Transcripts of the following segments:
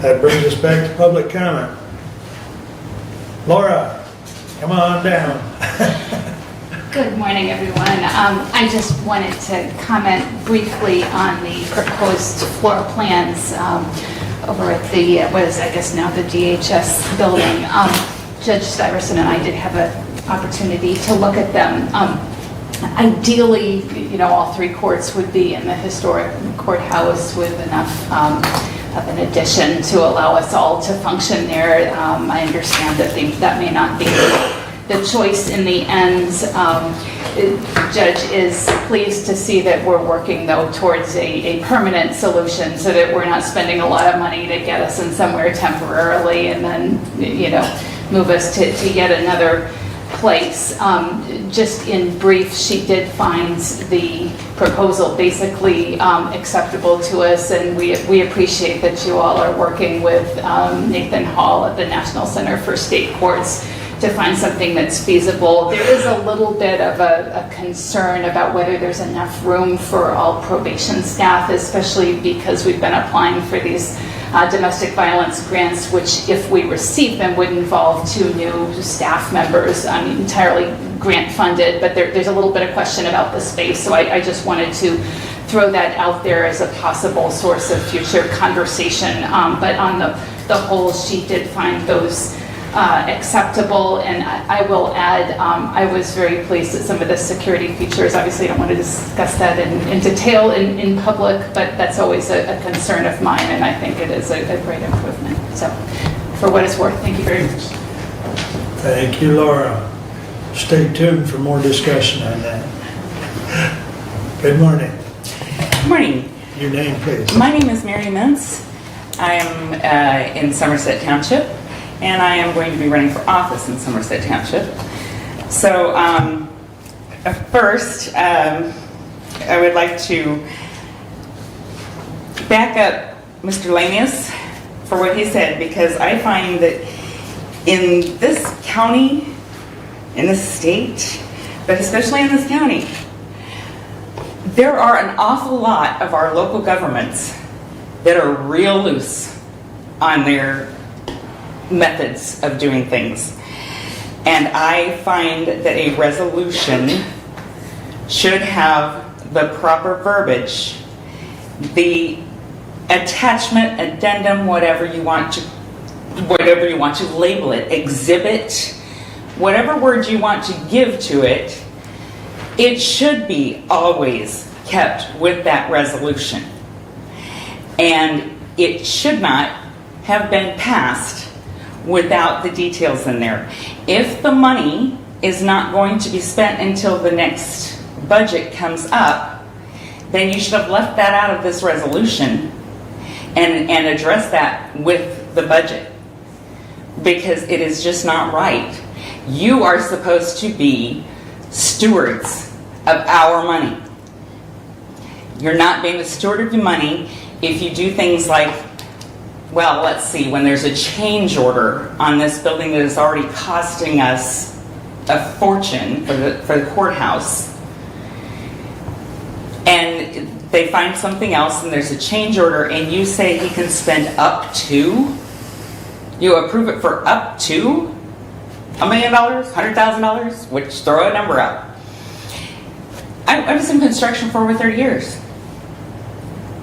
That brings us back to public comment. Laura, come on down. Good morning, everyone. I just wanted to comment briefly on the proposed floor plans over at the, what is, I guess now the DHS building. Judge Stiverson and I did have an opportunity to look at them. Ideally, you know, all three courts would be in the historic courthouse with enough of an addition to allow us all to function there. I understand that that may not be the choice in the end. Judge is pleased to see that we're working, though, towards a permanent solution so that we're not spending a lot of money to get us in somewhere temporarily and then, you know, move us to yet another place. Just in brief, she did find the proposal basically acceptable to us, and we appreciate that you all are working with Nathan Hall at the National Center for State Courts to find something that's feasible. There is a little bit of a concern about whether there's enough room for all probation staff, especially because we've been applying for these domestic violence grants, which if we receive them would involve 2 new staff members, entirely grant funded, but there's a little bit of question about the space, so I just wanted to throw that out there as a possible source of future conversation. But on the whole, she did find those acceptable, and I will add, I was very pleased at some of the security features. Obviously, I don't want to discuss that in detail in public, but that's always a concern of mine, and I think it is a great improvement. So, for what it's worth, thank you very much. Thank you, Laura. Stay tuned for more discussion on that. Good morning. Good morning. Your name, please. My name is Mary Mentz. I am in Somerset Township, and I am going to be running for office in Somerset Township. So first, I would like to back up Mr. Lanius for what he said, because I find that in this county, in this state, but especially in this county, there are an awful lot of our local governments that are real loose on their methods of doing things. And I find that a resolution should have the proper verbiage, the attachment, addendum, whatever you want to label it, exhibit, whatever word you want to give to it, it should be always kept with that resolution. And it should not have been passed without the details in there. If the money is not going to be spent until the next budget comes up, then you should have left that out of this resolution and address that with the budget, because it is just not right. You are supposed to be stewards of our money. You're not being a steward of your money if you do things like, well, let's see, when there's a change order on this building that is already costing us a fortune for the courthouse, and they find something else and there's a change order and you say he can spend up to, you approve it for up to $1 million, $100,000, which throw a number out. I was in construction for over 30 years.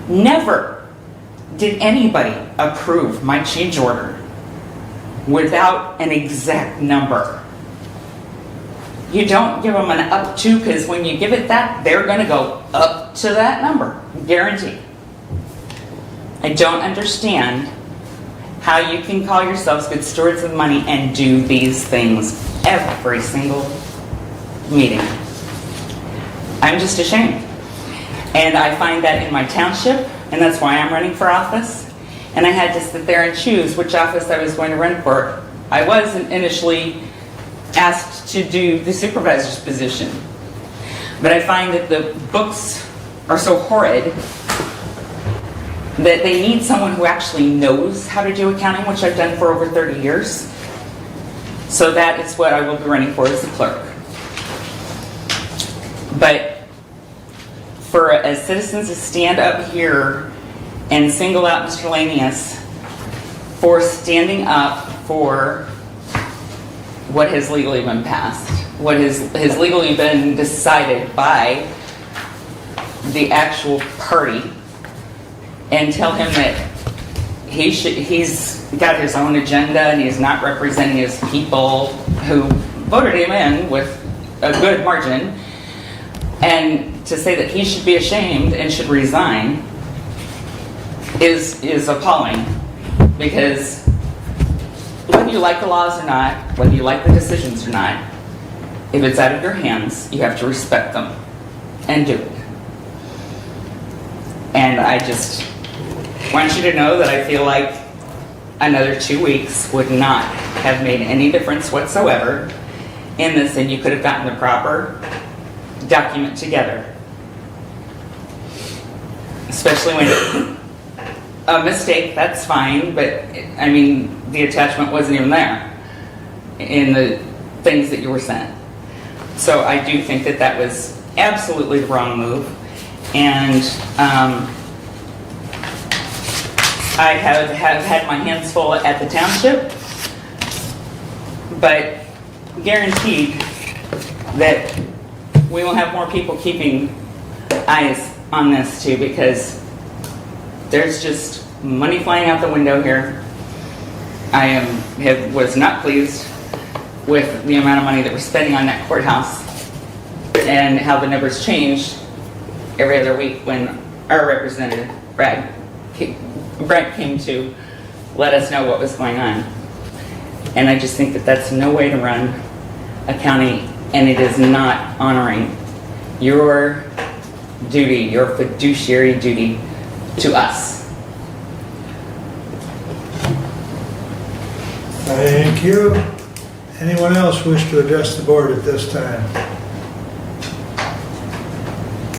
Never did anybody approve my change order without an exact number. You don't give them an up to, because when you give it that, they're going to go up to that number, guaranteed. I don't understand how you can call yourselves good stewards of money and do these things every single meeting. I'm just ashamed. And I find that in my township, and that's why I'm running for office. And I had to sit there and choose which office I was going to run for. I was initially asked to do the supervisor's position, but I find that the books are so horrid that they need someone who actually knows how to do accounting, which I've done for over 30 years. So that is what I will be running for as the clerk. But for as citizens to stand up here and single out Mr. Lanius for standing up for what has legally been passed, what has legally been decided by the actual party, and tell him that he's got his own agenda and he's not representing his people who voted him in with a good margin, and to say that he should be ashamed and should resign is appalling, because whether you like the laws or not, whether you like the decisions or not, if it's out of your hands, you have to respect them and do it. And I just want you to know that I feel like another 2 weeks would not have made any difference whatsoever in this, and you could have gotten the proper document together. Especially when a mistake, that's fine, but I mean, the attachment wasn't even there in the things that you were sent. So I do think that that was absolutely the wrong move. And I have had my hands full at the township, but guaranteed that we will have more people keeping eyes on this too, because there's just money flying out the window here. I was not pleased with the amount of money that we're spending on that courthouse and how the numbers changed every other week when our representative, Brent, came to let us know what was going on. And I just think that that's no way to run a county, and it is not honoring your duty, your fiduciary duty to us. Thank you. Anyone else wish to address the board at this time?